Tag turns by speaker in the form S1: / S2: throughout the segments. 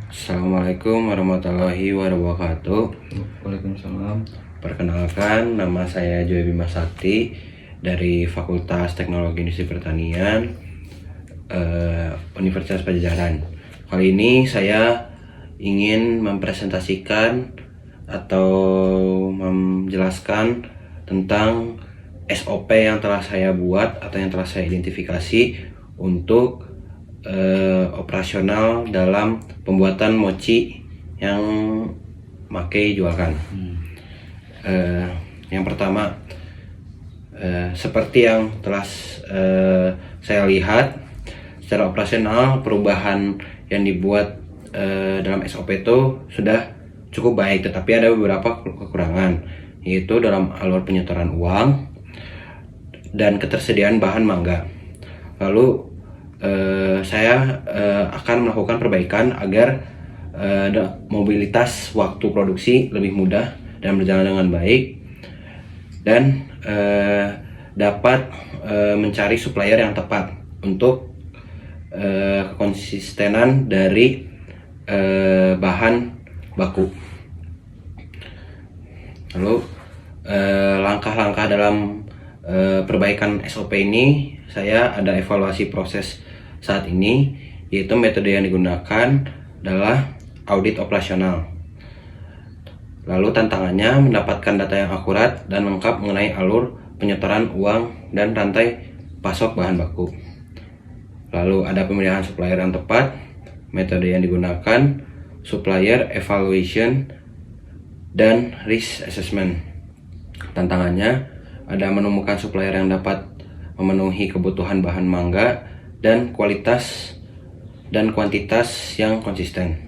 S1: Assalamualaikum warahmatullahi wabarakatuh.
S2: Waalaikumsalam.
S1: Perkenalkan, nama saya Joy Bima Sakti dari Fakultas Teknologi Industri Pertanian Universitas Padjadjaran. Kali ini saya ingin mempresentasikan atau menjelaskan tentang SOP yang telah saya buat atau yang telah saya identifikasi untuk operasional dalam pembuatan mochi yang Make jualkan. Yang pertama, seperti yang telah saya lihat secara operasional, perubahan yang dibuat dalam SOP itu sudah cukup baik, tetapi ada beberapa kekurangan, yaitu dalam alur penyetoran uang dan ketersediaan bahan mangga. Lalu saya akan melakukan perbaikan agar mobilitas waktu produksi lebih mudah dan berjalan dengan baik, dan dapat mencari supplier yang tepat untuk konsistenan dari bahan baku. Lalu langkah-langkah dalam perbaikan SOP ini, saya ada evaluasi proses saat ini, yaitu metode yang digunakan adalah audit operasional. Lalu tantangannya mendapatkan data yang akurat dan lengkap mengenai alur penyetoran uang dan rantai pasok bahan baku. Lalu ada pemilihan supplier yang tepat, metode yang digunakan, supplier evaluation, dan risk assessment. Tantangannya ada menemukan supplier yang dapat memenuhi kebutuhan bahan mangga dan kualitas dan kuantitas yang konsisten.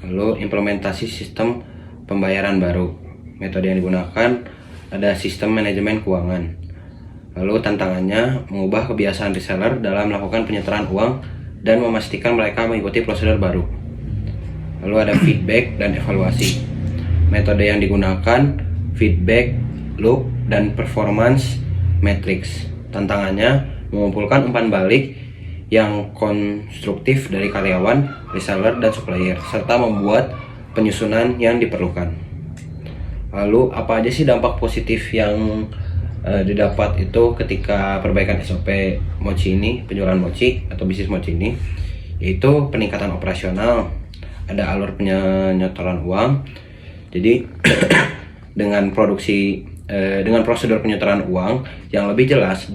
S1: Lalu implementasi sistem pembayaran baru. Metode yang digunakan ada sistem manajemen keuangan. Lalu tantangannya mengubah kebiasaan reseller dalam melakukan penyetoran uang dan memastikan mereka mengikuti prosedur baru. Lalu ada feedback dan evaluasi. Metode yang digunakan feedback, loop, dan performance matrix. Tantangannya mengumpulkan umpan balik yang konstruktif dari karyawan, reseller, dan supplier, serta membuat penyusunan yang diperlukan. Lalu apa aja sih dampak positif yang didapat itu ketika perbaikan SOP mochi ini, penjualan mochi atau bisnis mochi ini? Yaitu peningkatan operasional, ada alur penyetoran uang. Jadi dengan prosedur penyetoran uang yang lebih jelas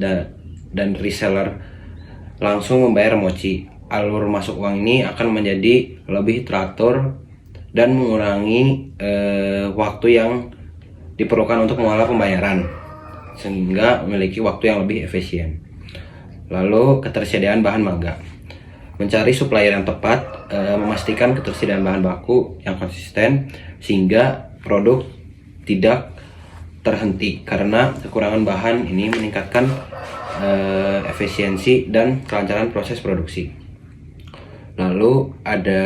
S1: dan reseller langsung membayar mochi, alur masuk uang ini akan menjadi lebih teratur dan mengurangi waktu yang diperlukan untuk mengolah pembayaran, sehingga memiliki waktu yang lebih efisien. Lalu ketersediaan bahan mangga, mencari supplier yang tepat, memastikan ketersediaan bahan baku yang konsisten sehingga produk tidak terhenti karena kekurangan bahan. Ini meningkatkan efisiensi dan kelancaran proses produksi. Lalu ada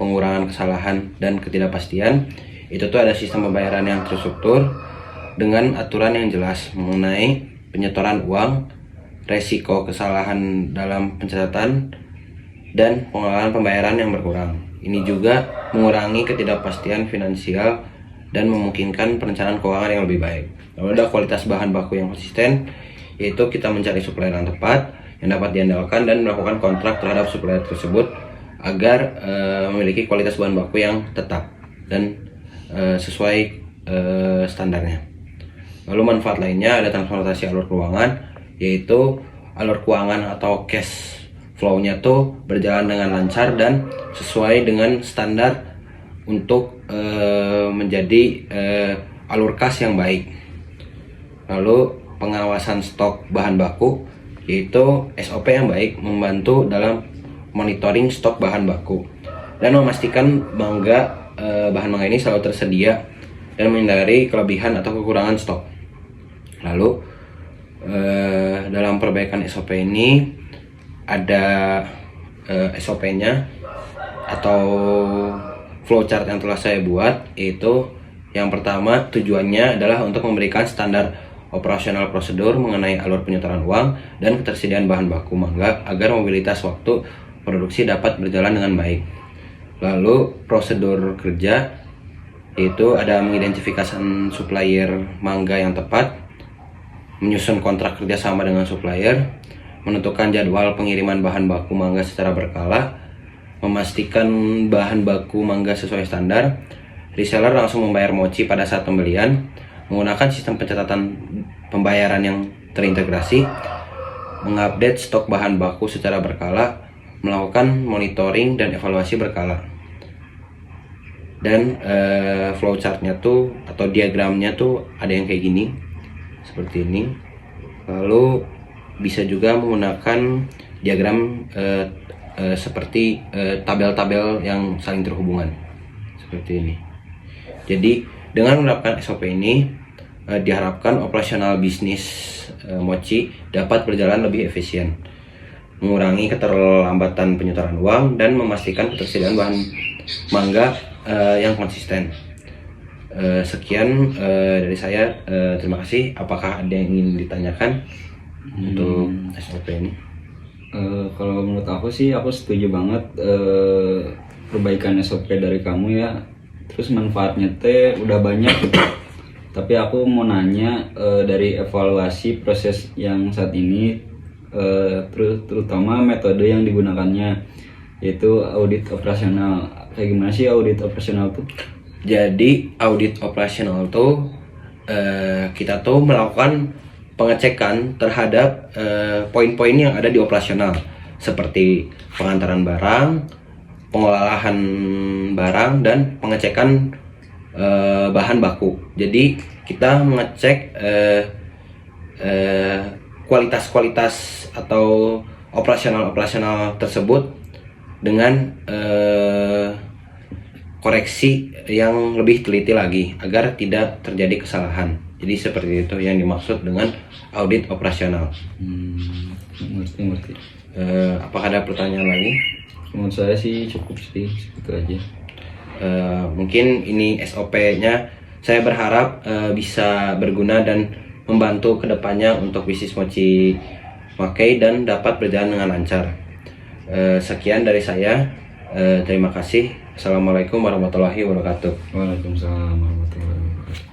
S1: pengurangan kesalahan dan ketidakpastian. Itu tuh ada sistem pembayaran yang terstruktur dengan aturan yang jelas mengenai penyetoran uang, resiko kesalahan dalam pencatatan, dan pengelolaan pembayaran yang berkurang. Ini juga mengurangi ketidakpastian finansial dan memungkinkan perencanaan keuangan yang lebih baik. Lalu ada kualitas bahan baku yang konsisten, yaitu kita mencari supplier yang tepat, yang dapat diandalkan, dan melakukan kontrak terhadap supplier tersebut agar memiliki kualitas bahan baku yang tetap dan sesuai standarnya. Lalu manfaat lainnya ada transformasi alur keuangan, yaitu alur keuangan atau cash flow-nya tuh berjalan dengan lancar dan sesuai dengan standar untuk menjadi alur kas yang baik. Lalu pengawasan stok bahan baku, yaitu SOP yang baik membantu dalam monitoring stok bahan baku dan memastikan bahan mangga ini selalu tersedia dan menghindari kelebihan atau kekurangan stok. Lalu dalam perbaikan SOP ini ada SOP-nya atau flowchart yang telah saya buat, yaitu yang pertama tujuannya adalah untuk memberikan standar operasional prosedur mengenai alur penyetoran uang dan ketersediaan bahan baku mangga agar mobilitas waktu produksi dapat berjalan dengan baik. Lalu prosedur kerja yaitu ada mengidentifikasi supplier mangga yang tepat, menyusun kontrak kerjasama dengan supplier, menentukan jadwal pengiriman bahan baku mangga secara berkala, memastikan bahan baku mangga sesuai standar, reseller langsung membayar mochi pada saat pembelian, menggunakan sistem pencatatan pembayaran yang terintegrasi, mengupdate stok bahan baku secara berkala, melakukan monitoring dan evaluasi berkala. Dan flowchartnya tuh atau diagramnya tuh ada yang kayak gini, seperti ini. Lalu bisa juga menggunakan diagram seperti tabel-tabel yang saling terhubungan seperti ini. Jadi dengan menerapkan SOP ini diharapkan operasional bisnis mochi dapat berjalan lebih efisien, mengurangi keterlambatan penyetoran uang, dan memastikan ketersediaan bahan mangga yang konsisten. Sekian dari saya. Terima kasih. Apakah ada yang ingin ditanyakan untuk SOP ini?
S2: Kalau menurut aku sih, aku setuju banget perbaikan SOP dari kamu ya. Terus manfaatnya teh udah banyak gitu. Tapi aku mau nanya dari evaluasi proses yang saat ini, terutama metode yang digunakannya, yaitu audit operasional. Kayak gimana sih audit operasional tuh?
S1: Jadi audit operasional tuh kita tuh melakukan pengecekan terhadap poin-poin yang ada di operasional, seperti pengantaran barang, pengolahan barang, dan pengecekan bahan baku. Jadi kita mengecek kualitas atau operasional tersebut dengan koreksi yang lebih teliti lagi agar tidak terjadi kesalahan. Jadi seperti itu yang dimaksud dengan audit operasional.
S2: Ngerti.
S1: Apakah ada pertanyaan lagi?
S2: Menurut saya sih cukup sih, segitu aja.
S1: Mungkin ini SOP-nya. Saya berharap bisa berguna dan membantu kedepannya untuk bisnis mochi Mackay dan dapat berjalan dengan lancar. Sekian dari saya. Terima kasih. Assalamualaikum warahmatullahi wabarakatuh.
S2: Waalaikumsalam warahmatullahi wabarakatuh.